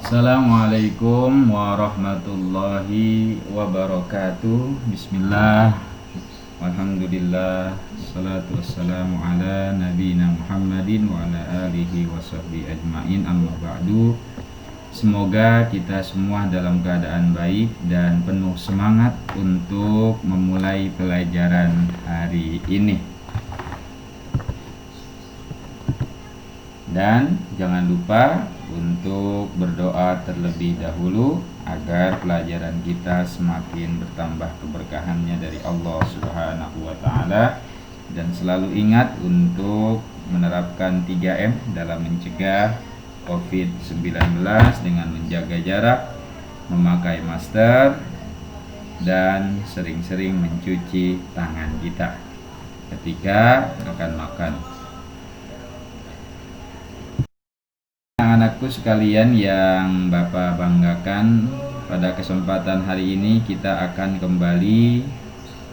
Assalamualaikum warahmatullahi wabarakatuh. Bismillah, alhamdulillah, salatu wassalamu ala nabiyina Muhammadin wa ala alihi wa sahbihi ajma'in, amma ba'du. Semoga kita semua dalam keadaan baik dan penuh semangat untuk memulai pelajaran hari ini. Dan jangan lupa untuk berdoa terlebih dahulu agar pelajaran kita semakin bertambah keberkahannya dari Allah Subhanahu wa taala, dan selalu ingat untuk menerapkan 3M dalam mencegah COVID-19 dengan menjaga jarak, memakai masker, dan sering-sering mencuci tangan kita ketika akan makan. Anak-anakku sekalian yang Bapak banggakan, pada kesempatan hari ini kita akan kembali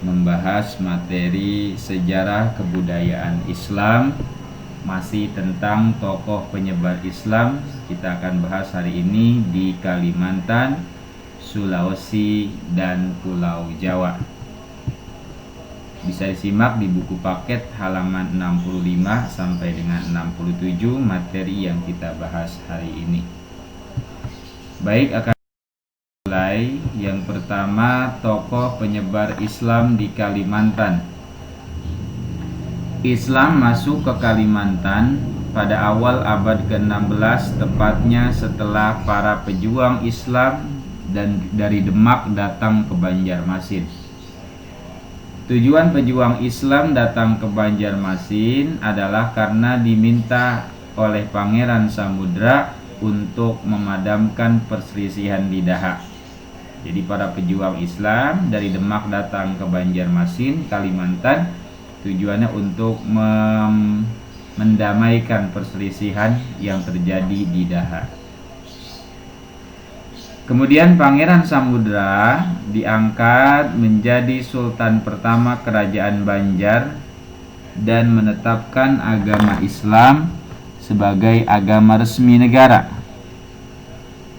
membahas materi sejarah kebudayaan Islam, masih tentang tokoh penyebar Islam. Kita akan bahas hari ini di Kalimantan, Sulawesi, dan Pulau Jawa. Bisa disimak di buku paket halaman 65 sampai dengan 67 materi yang kita bahas hari ini. Baik, akan mulai. Yang pertama, tokoh penyebar Islam di Kalimantan. Islam masuk ke Kalimantan pada awal abad ke-16, tepatnya setelah para pejuang Islam dan dari Demak datang ke Banjarmasin. Tujuan pejuang Islam datang ke Banjarmasin adalah karena diminta oleh Pangeran Samudra untuk memadamkan perselisihan di Daha. Jadi para pejuang Islam dari Demak datang ke Banjarmasin, Kalimantan, tujuannya untuk mendamaikan perselisihan yang terjadi di Daha. Kemudian Pangeran Samudra diangkat menjadi Sultan pertama Kerajaan Banjar dan menetapkan agama Islam sebagai agama resmi negara.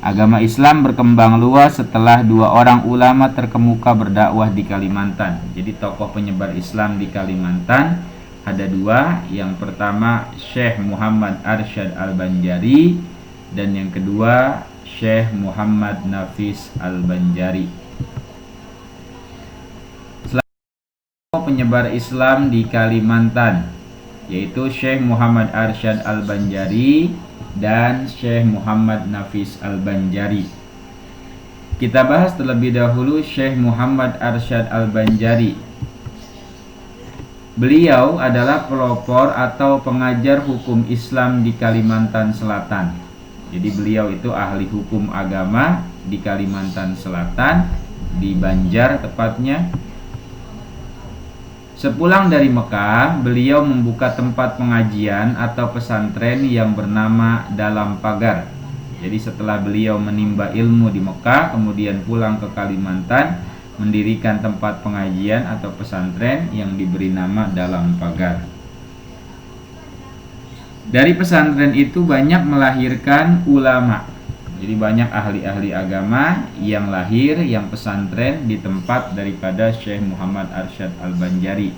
Agama Islam berkembang luas setelah dua orang ulama terkemuka berdakwah di Kalimantan. Jadi tokoh penyebar Islam di Kalimantan ada dua. Yang pertama Syekh Muhammad Arsyad Al-Banjari, dan yang kedua Syekh Muhammad Nafis Al-Banjari. Selanjutnya penyebar Islam di Kalimantan yaitu Syekh Muhammad Arsyad Al-Banjari dan Syekh Muhammad Nafis Al-Banjari. Kita bahas terlebih dahulu Syekh Muhammad Arsyad Al-Banjari. Beliau adalah pelopor atau pengajar hukum Islam di Kalimantan Selatan. Jadi beliau itu ahli hukum agama di Kalimantan Selatan, di Banjar tepatnya. Sepulang dari Mekah, beliau membuka tempat pengajian atau pesantren yang bernama Dalam Pagar. Jadi setelah beliau menimba ilmu di Mekah, kemudian pulang ke Kalimantan, mendirikan tempat pengajian atau pesantren yang diberi nama Dalam Pagar. Dari pesantren itu banyak melahirkan ulama. Jadi banyak ahli-ahli agama yang lahir, yang pesantren di tempat daripada Syekh Muhammad Arsyad Al-Banjari.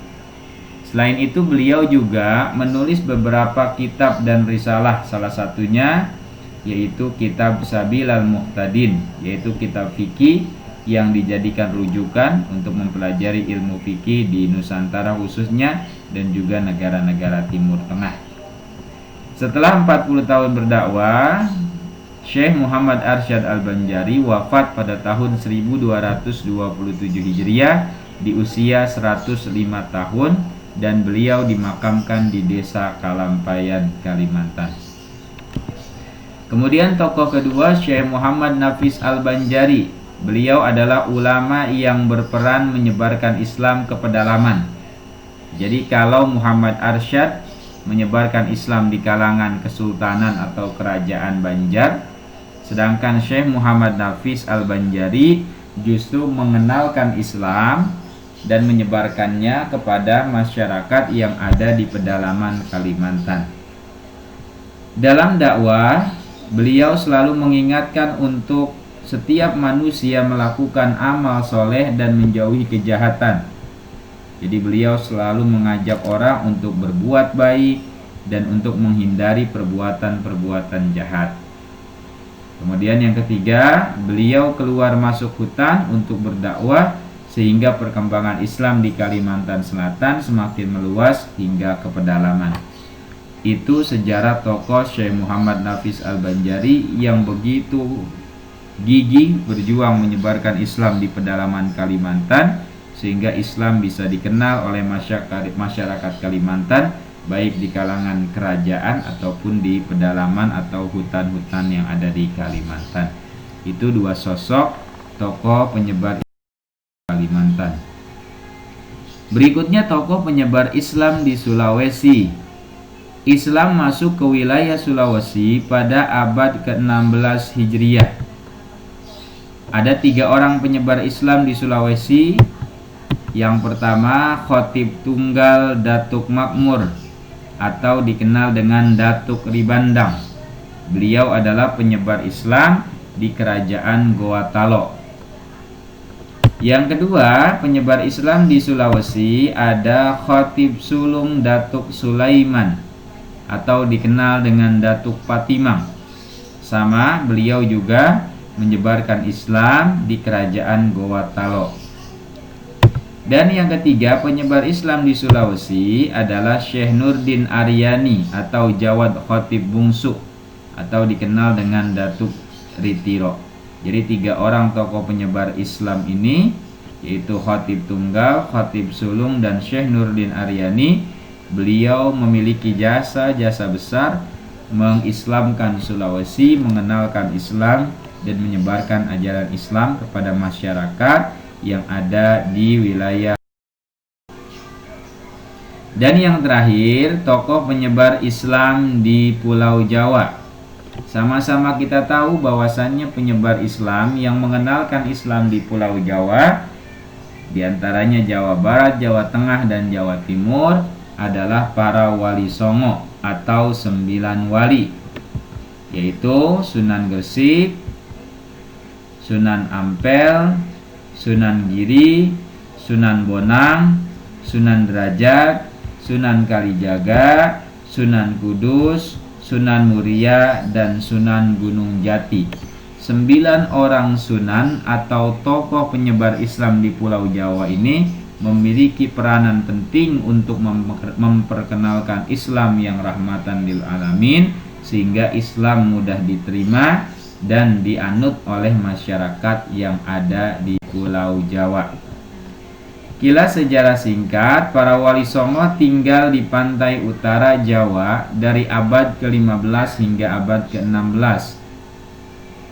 Selain itu beliau juga menulis beberapa kitab dan risalah, salah satunya yaitu kitab Sabilal Muhtadin, yaitu kitab fikih yang dijadikan rujukan untuk mempelajari ilmu fikih di Nusantara khususnya dan juga negara-negara Timur Tengah. Setelah 40 tahun berdakwah, Syekh Muhammad Arsyad Al-Banjari wafat pada tahun 1227 Hijriah di usia 105 tahun, dan beliau dimakamkan di Desa Kalampayan, Kalimantan. Kemudian tokoh kedua Syekh Muhammad Nafis Al-Banjari. Beliau adalah ulama yang berperan menyebarkan Islam ke pedalaman. Jadi kalau Muhammad Arsyad menyebarkan Islam di kalangan kesultanan atau kerajaan Banjar, sedangkan Syekh Muhammad Nafis Al-Banjari justru mengenalkan Islam dan menyebarkannya kepada masyarakat yang ada di pedalaman Kalimantan. Dalam dakwah, beliau selalu mengingatkan untuk setiap manusia melakukan amal soleh dan menjauhi kejahatan. Jadi beliau selalu mengajak orang untuk berbuat baik dan untuk menghindari perbuatan-perbuatan jahat. Kemudian yang ketiga, beliau keluar masuk hutan untuk berdakwah sehingga perkembangan Islam di Kalimantan Selatan semakin meluas hingga ke pedalaman. Itu sejarah tokoh Syekh Muhammad Nafis Al-Banjari yang begitu gigih berjuang menyebarkan Islam di pedalaman Kalimantan sehingga Islam bisa dikenal oleh masyarakat Kalimantan, baik di kalangan kerajaan ataupun di pedalaman atau hutan-hutan yang ada di Kalimantan. Itu dua sosok tokoh penyebar Kalimantan. Berikutnya tokoh penyebar Islam di Sulawesi. Islam masuk ke wilayah Sulawesi pada abad ke-16 Hijriah. Ada 3 orang penyebar Islam di Sulawesi. Yang pertama, Khatib Tunggal Datuk Makmur atau dikenal dengan Datuk Ribandang. Beliau adalah penyebar Islam di kerajaan Goa Talo. Yang kedua, penyebar Islam di Sulawesi ada Khatib Sulung Datuk Sulaiman atau dikenal dengan Datuk Patimang. Sama, beliau juga menyebarkan Islam di kerajaan Goa Talo. Dan yang ketiga, penyebar Islam di Sulawesi adalah Syekh Nurdin Aryani atau Jawad Khatib Bungsu atau dikenal dengan Datuk Ritiro. Jadi 3 orang tokoh penyebar Islam ini, yaitu Khatib Tunggal, Khatib Sulung, dan Syekh Nurdin Aryani, beliau memiliki jasa-jasa besar mengislamkan Sulawesi, mengenalkan Islam dan menyebarkan ajaran Islam kepada masyarakat yang ada di wilayah. Dan yang terakhir, tokoh penyebar Islam di Pulau Jawa. Sama-sama kita tahu bahwasannya penyebar Islam yang mengenalkan Islam di Pulau Jawa, diantaranya Jawa Barat, Jawa Tengah, dan Jawa Timur, adalah para wali songo atau 9 wali, yaitu Sunan Gresik, Sunan Ampel, Sunan Giri, Sunan Bonang, Sunan Derajat, Sunan Kalijaga, Sunan Kudus, Sunan Muria, dan Sunan Gunung Jati. 9 orang sunan atau tokoh penyebar Islam di Pulau Jawa ini memiliki peranan penting untuk memperkenalkan Islam yang rahmatan lil alamin, sehingga Islam mudah diterima dan dianut oleh masyarakat yang ada di Pulau Jawa. Kilas sejarah singkat, para wali songo tinggal di pantai utara Jawa dari abad ke-15 hingga abad ke-16.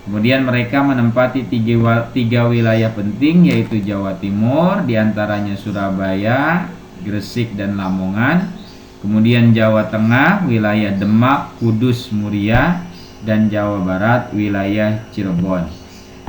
Kemudian mereka menempati 3 wilayah penting, yaitu Jawa Timur, diantaranya Surabaya, Gresik, dan Lamongan. Kemudian Jawa Tengah, wilayah Demak, Kudus, Muria, dan Jawa Barat, wilayah Cirebon.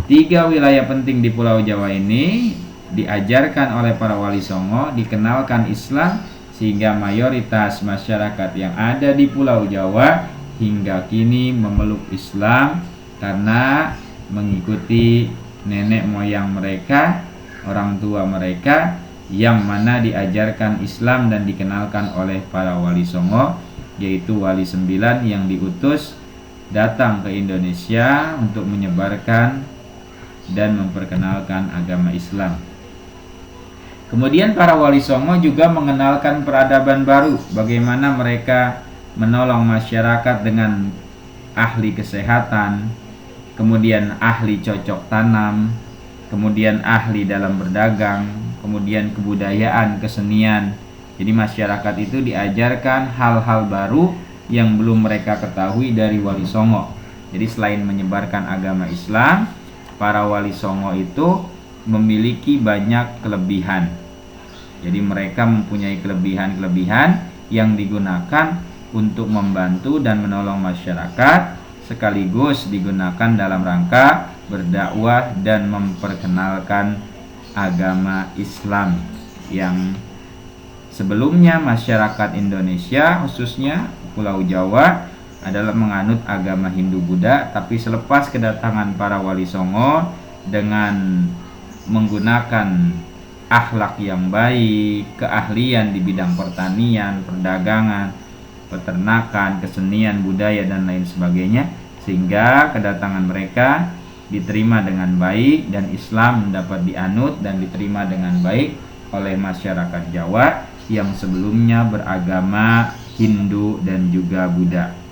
3 wilayah penting di Pulau Jawa ini diajarkan oleh para wali songo, dikenalkan Islam, sehingga mayoritas masyarakat yang ada di Pulau Jawa hingga kini memeluk Islam karena mengikuti nenek moyang mereka, orang tua mereka, yang mana diajarkan Islam dan dikenalkan oleh para wali songo, yaitu wali 9 yang diutus datang ke Indonesia untuk menyebarkan dan memperkenalkan agama Islam. Kemudian para wali songo juga mengenalkan peradaban baru, bagaimana mereka menolong masyarakat dengan ahli kesehatan, kemudian ahli cocok tanam, kemudian ahli dalam berdagang, kemudian kebudayaan, kesenian. Jadi masyarakat itu diajarkan hal-hal baru yang belum mereka ketahui dari wali songo. Jadi selain menyebarkan agama Islam, para wali songo itu memiliki banyak kelebihan. Jadi mereka mempunyai kelebihan-kelebihan yang digunakan untuk membantu dan menolong masyarakat, sekaligus digunakan dalam rangka berdakwah dan memperkenalkan agama Islam yang sebelumnya masyarakat Indonesia, khususnya Pulau Jawa, adalah menganut agama Hindu-Buddha, tapi selepas kedatangan para wali songo dengan menggunakan akhlak yang baik, keahlian di bidang pertanian, perdagangan, peternakan, kesenian, budaya dan lain sebagainya, sehingga kedatangan mereka diterima dengan baik dan Islam dapat dianut dan diterima dengan baik oleh masyarakat Jawa yang sebelumnya beragama Hindu dan juga Buddha.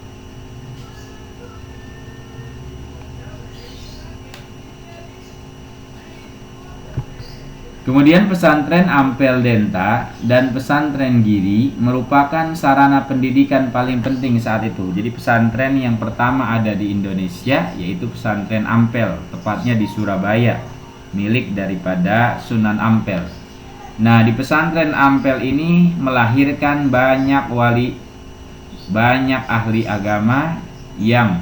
Kemudian pesantren Ampel Denta dan pesantren Giri merupakan sarana pendidikan paling penting saat itu. Jadi pesantren yang pertama ada di Indonesia yaitu pesantren Ampel, tepatnya di Surabaya, milik daripada Sunan Ampel. Nah, di pesantren Ampel ini melahirkan banyak wali, banyak ahli agama yang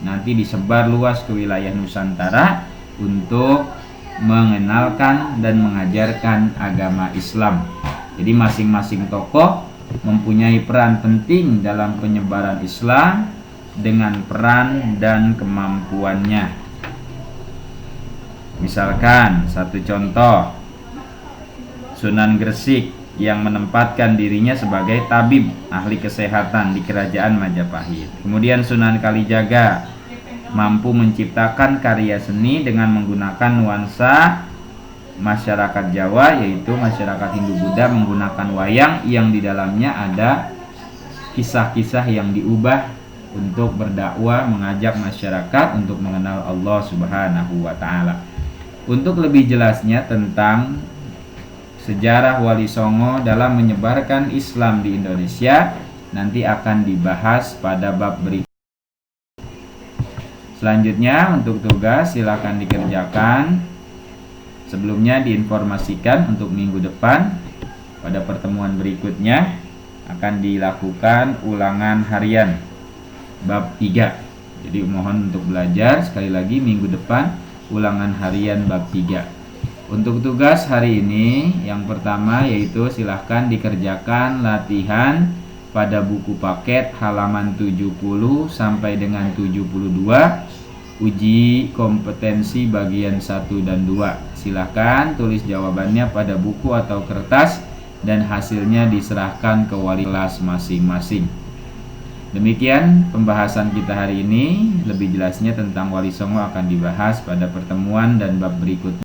nanti disebar luas ke wilayah Nusantara untuk mengenalkan dan mengajarkan agama Islam. Jadi masing-masing tokoh mempunyai peran penting dalam penyebaran Islam dengan peran dan kemampuannya. Misalkan satu contoh, Sunan Gresik yang menempatkan dirinya sebagai tabib ahli kesehatan di kerajaan Majapahit. Kemudian Sunan Kalijaga mampu menciptakan karya seni dengan menggunakan nuansa masyarakat Jawa, yaitu masyarakat Hindu-Buddha, menggunakan wayang yang di dalamnya ada kisah-kisah yang diubah untuk berdakwah, mengajak masyarakat untuk mengenal Allah Subhanahu wa Ta'ala. Untuk lebih jelasnya tentang sejarah Wali Songo dalam menyebarkan Islam di Indonesia nanti akan dibahas pada bab berikutnya. Selanjutnya untuk tugas silakan dikerjakan. Sebelumnya diinformasikan untuk minggu depan pada pertemuan berikutnya akan dilakukan ulangan harian bab 3. Jadi mohon untuk belajar sekali lagi minggu depan ulangan harian bab 3. Untuk tugas hari ini yang pertama yaitu silahkan dikerjakan latihan pada buku paket halaman 70 sampai dengan 72 uji kompetensi bagian 1 dan 2. Silahkan tulis jawabannya pada buku atau kertas dan hasilnya diserahkan ke wali kelas masing-masing. Demikian pembahasan kita hari ini. Lebih jelasnya tentang Wali Songo akan dibahas pada pertemuan dan bab berikutnya.